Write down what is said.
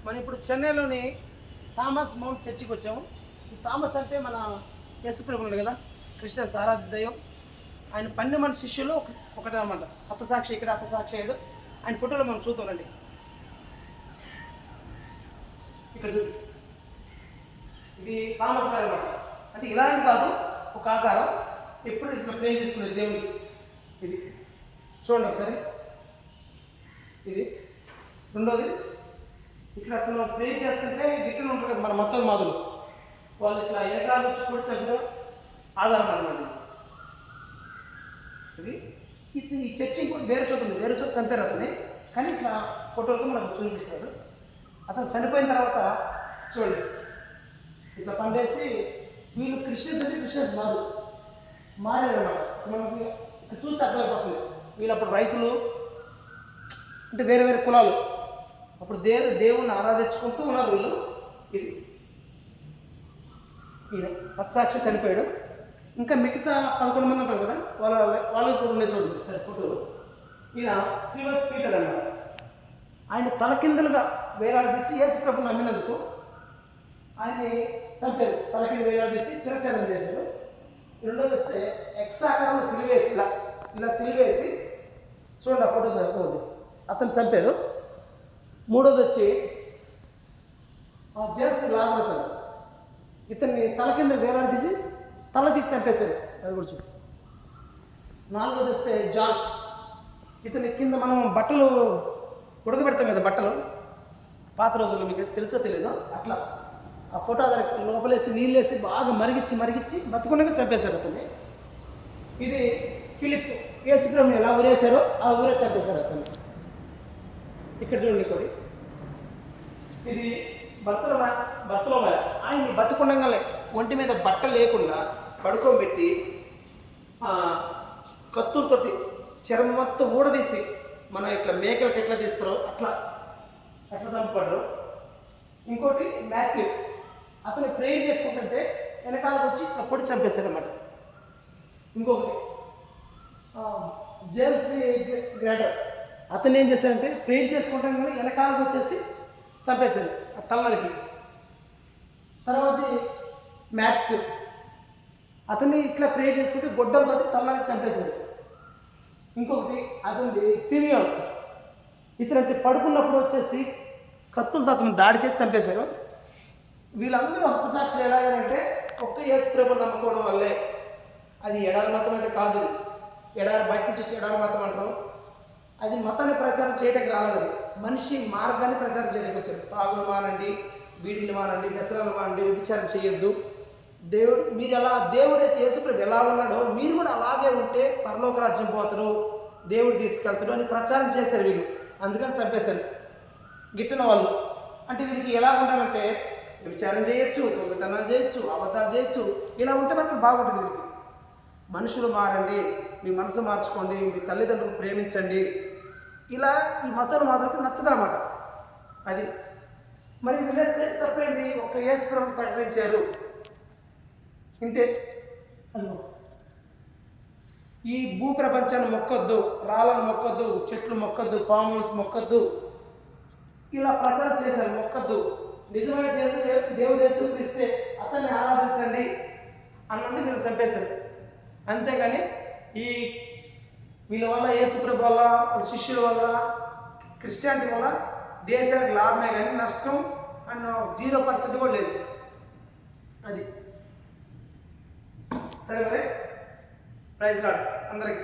మనం ఇప్పుడు చెన్నైలోని థామస్ మౌంట్ చర్చికి వచ్చాము. ఈ థామస్ అంటే మన యేసుప్రభు ఉన్నాడు కదా, క్రిస్టియన్స్ ఆరాధ్య దైవం. ఆయన 12 మంది శిష్యులు ఒకటే అనమాట. హతసాక్షి ఇక్కడ, హతసాక్షి అయ్యాడు. ఆయన ఫోటోలో మనం చూద్దామండి. ఇక్కడ చూడు, ఇది థామస్ గారు అనమాట. అంటే ఇలాంటి కాదు, ఒక ఆకారం ఎప్పుడు ఇట్లా ప్రే చేసుకునేది దేవుడికి. ఇది చూడండి ఒకసారి. ఇది రెండోది, ఇక్కడ అతను ప్రే చేస్తుంటే గిట్టలు ఉంటారు కదా మన మొత్తం మాదులు, వాళ్ళు ఇట్లా వెనకాల వచ్చి కూర్చోగా ఆధారం అనమాట. ఇది ఈ చర్చి ఇంకోటి వేరే చోటు ఉంది, వేరే చోట చంపారు అతన్ని, కానీ ఇట్లా ఫోటోలకు మనకు చూపిస్తారు. అతను చనిపోయిన తర్వాత చూడండి ఇట్లా పండేసి వీళ్ళు క్రిస్టియన్స్ అంటే క్రిస్టియన్స్ మారారన్నమాట. మనకి చూసి అర్థమైపోతుంది వీళ్ళు అప్పుడు రైతులు అంటే వేరే వేరే కులాలు, అప్పుడు దేవుణ్ణి ఆరాధించుకుంటూ ఉన్నారు వీళ్ళు. ఇది ఈయన హతసాక్షి చనిపోయాడు. ఇంకా మిగతా 11 మంది ఉంటారు కదా, వాళ్ళకి కూడా ఉండే చూడండి సరే ఫోటోలు. ఈయన సిల్వర్ స్పీకర్ అన్నమాట. ఆయన తలకిందులుగా వేలాడదీసి యేసుప్రభుని నమ్మినందుకు ఆయన్ని చంపారు. తలకింద వేలాడదీసి చిరచనం చేశారు. రెండోది వస్తే ఎక్సాకారంలో సిలివేసి ఇలా సిలివేసి చూడండి ఆ ఫోటో చదువుతుంది, అతను చంపారు. మూడోది వచ్చి జేమ్స్ లాజరస్ అని ఇతన్ని తల కింద వేలాడదీసి తల తీసి చంపేశారు, అది కూడా చూడు. నాలుగోది వస్తే జాన్, ఇతని కింద మనం బట్టలు ఉడకబెడతాం కదా, బట్టలు పాత రోజుల్లో మీకు తెలుసో తెలియదు, అట్లా ఆ ఫోటో లోపలేసి నీళ్ళు వేసి బాగా మరిగించి బతుకుండగా చంపేశారు అతన్ని. ఇది ఫిలిప్, యేసుప్రభుని ఎలా ఊరేశారో ఆ ఊరే చంపేశారు అతన్ని. ఇక్కడ చూడండి ఇంకోటి, ఇది బర్తలోమయ. ఆయన్ని బతుకుండగానే ఒంటి మీద బట్ట లేకుండా పడుకోబెట్టి కత్తులతోటి చర్మం మొత్తం ఊడదీసి మన ఇట్లా మేకలకు ఎట్లా తీస్తారో అట్లా చంపబడ్డారు. ఇంకోటి మాథ్యూ, అతను ప్రేయర్ చేసుకుంటుంటే వెనకాలకు వచ్చి పొడి చంపేశారన్నమాట. ఇంకొకటి జేమ్స్ ది గ్రేటర్, అతను ఏం చేశారంటే ప్రేయర్ చేసుకుంటాం కానీ వెనకాలకు వచ్చేసి చంపేశారు ఆ తలనరికి. తర్వాత మ్యాథ్స్, అతన్ని ఇట్లా ప్రేయర్ చేసుకుంటే గొడ్డలతో తలనరికి చంపేశారు. ఇంకొకటి అతనిది సిమియోన్, ఇతను పడుకున్నప్పుడు వచ్చేసి కత్తులతో అతను దాడి చేసి చంపేశారు. వీళ్ళందరూ హతసాక్షులు ఎలాగంటే ఒక్క యేసుప్రభుని నమ్ముకోవడం వల్లే. అది ఎడారి మతం అయితే కాదు, ఎడారి బయట నుంచి వచ్చి ఎడారి మతం అంటారు. అది మతాన్ని ప్రచారం చేయడానికి రాలేదు, మనిషి మార్గాన్ని ప్రచారం చేయడానికి వచ్చారు. తాగులు మానండి, బీడీలు మానండి, వ్యసనాలు మానండి, విచారం చేయొద్దు. దేవుడైతే యేసుప్రభు ఎలా ఉన్నాడో మీరు కూడా అలాగే ఉంటే పరలోక రాజ్యం పోతారు, దేవుడు తీసుకెళ్తాడు అని ప్రచారం చేశారు వీళ్ళు. అందుకని చంపేశారు గిట్టిన వాళ్ళు. అంటే వీరికి ఎలా ఉండాలంటే విచారం చేయొచ్చు, దొంగతనాలు చేయొచ్చు, అబద్ధాలు చేయొచ్చు, ఇలా ఉంటే మాత్రం బాగుంటుంది వీరికి. మనుషులు మారండి, మీ మనసు మార్చుకోండి, మీ తల్లిదండ్రులు ప్రేమించండి, ఇలా ఈ మతాలు మాత్రం నచ్చదన్నమాట. అది మరి వీళ్ళైతే తప్పైంది, ఒక యేసుప్రభుని ప్రకటించారు ఇంతే. ఈ భూ ప్రపంచాన్ని మొక్కొద్దు, రాళ్ళను మొక్కొద్దు, చెట్లు మొక్కొద్దు, పాములు మొక్కొద్దు, ఇలా ప్రచారం చేశారు. మొక్కొద్దు, నిజమైన దేవుడు యేసుక్రీస్తే అతన్ని ఆరాధించండి అన్నందుకు వీళ్ళు చంపేశారు. అంతేగాని వీళ్ళ వల్ల, యేసుప్రభు వల్ల, శిష్యుల వల్ల, క్రిస్టియానిటీ వల్ల దేశానికి లాభమే కానీ నష్టం అన్న 0% కూడా లేదు. అది సరే మరి, ప్రైజ్ లార్డ్ అందరికీ.